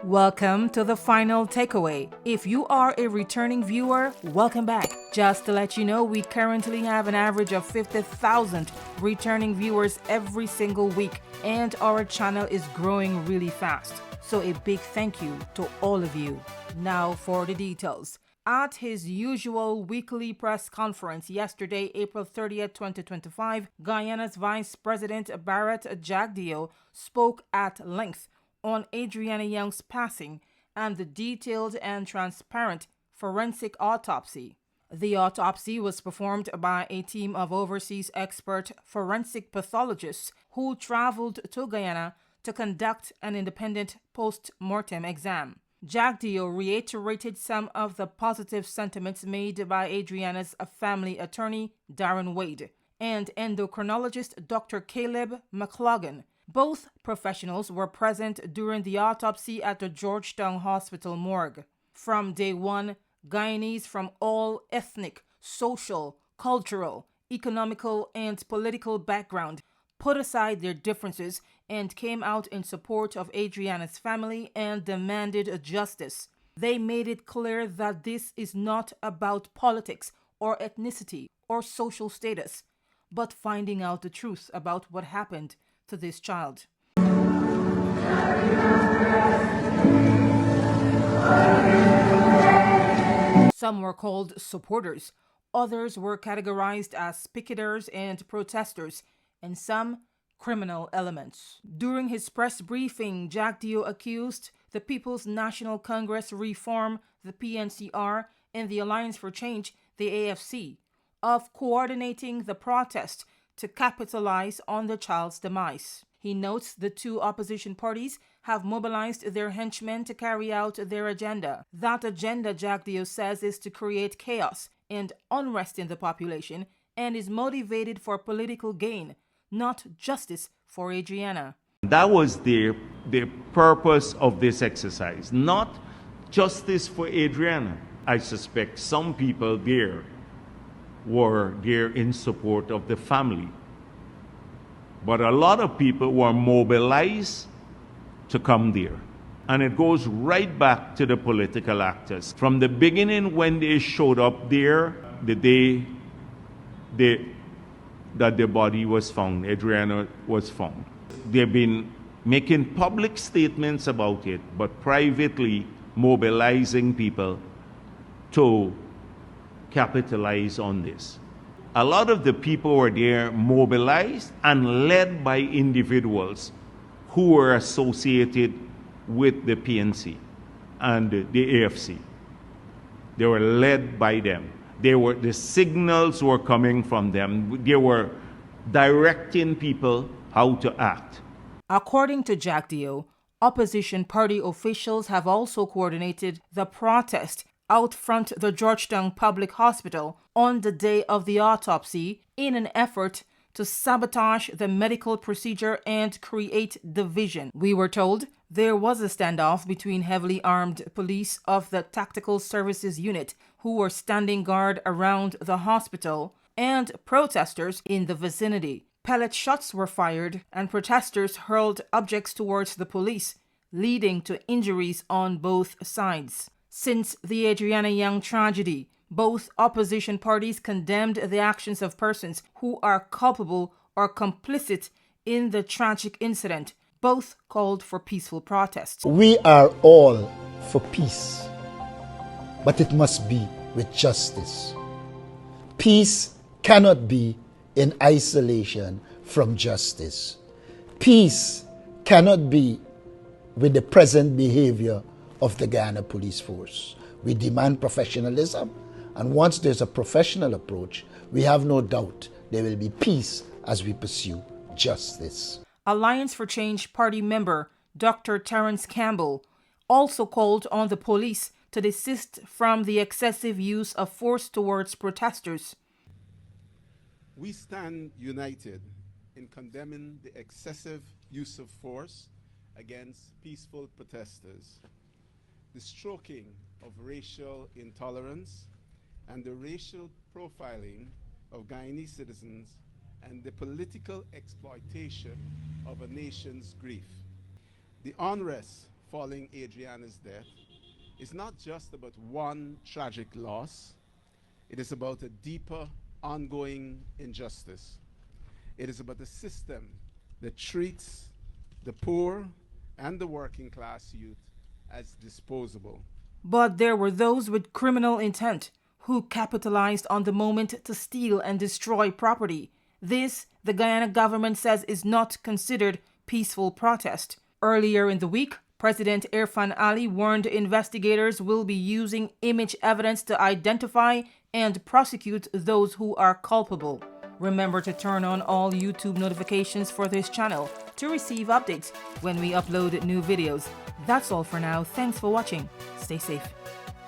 Welcome to the final takeaway. If you are a returning viewer, welcome back. Just to let you know, we currently have an average of 50,000 returning viewers every single week, and our channel is growing really fast. So a big thank you to all of you. Now for the details. At his usual weekly press conference yesterday, April 30th, 2025, Guyana's Vice President Barrett Jagdeo spoke at length on Adrianna Younge's passing and the detailed and transparent forensic autopsy. The autopsy was performed by a team of overseas expert forensic pathologists who traveled to Guyana to conduct an independent post-mortem exam. Jagdeo reiterated some of the positive sentiments made by Adrianna's family attorney, Darren Wade, and endocrinologist Dr. Caleb McLaughlin. Both professionals were present during the autopsy at the Georgetown Hospital morgue. From day one, Guyanese from all ethnic, social, cultural, economical, and political background put aside their differences and came out in support of Adrianna's family and demanded justice. They made it clear that this is not about politics or ethnicity or social status, but finding out the truth about what happened to this child. Some were called supporters, others were categorized as picketers and protesters, and some criminal elements. During his press briefing, Jagdeo accused the People's National Congress Reform, the PNCR, and the Alliance for Change, the AFC, of coordinating the protest to capitalize on the child's demise. He notes the two opposition parties have mobilized their henchmen to carry out their agenda. That agenda, Jagdeo says, is to create chaos and unrest in the population and is motivated for political gain, not justice for Adrianna. That was the purpose of this exercise, not justice for Adrianna. I suspect some people there were there in support of the family. But a lot of people were mobilized to come there. And it goes right back to the political actors. From the beginning when they showed up there, the day that the body was found, Adrianna was found. They've been making public statements about it, but privately mobilizing people to capitalize on this. A lot of the people were there mobilized and led by individuals who were associated with the PNC and the AFC. They were led by them. The signals were coming from them. They were directing people how to act. According to Jagdeo, opposition party officials have also coordinated the protest out front the Georgetown Public Hospital on the day of the autopsy in an effort to sabotage the medical procedure and create division. We were told there was a standoff between heavily armed police of the Tactical Services Unit who were standing guard around the hospital and protesters in the vicinity. Pellet shots were fired and protesters hurled objects towards the police, leading to injuries on both sides. Since the Adrianna Younge tragedy, both opposition parties condemned the actions of persons who are culpable or complicit in the tragic incident. Both called for peaceful protests. We are all for peace, but it must be with justice. Peace cannot be in isolation from justice. Peace cannot be with the present behavior of the Guyana Police Force. We demand professionalism, and once there's a professional approach, we have no doubt there will be peace as we pursue justice. Alliance for Change party member Dr. Terence Campbell also called on the police to desist from the excessive use of force towards protesters. We stand united in condemning the excessive use of force against peaceful protesters, the stroking of racial intolerance, and the racial profiling of Guyanese citizens, and the political exploitation of a nation's grief. The unrest following Adrianna's death is not just about one tragic loss, it is about a deeper, ongoing injustice. It is about a system that treats the poor and the working class youth as disposable. But there were those with criminal intent who capitalized on the moment to steal and destroy property. This, the Guyana government says, is not considered peaceful protest. Earlier in the week, President Irfan Ali warned investigators will be using image evidence to identify and prosecute those who are culpable. Remember to turn on all YouTube notifications for this channel to receive updates when we upload new videos. That's all for now. Thanks for watching. Stay safe.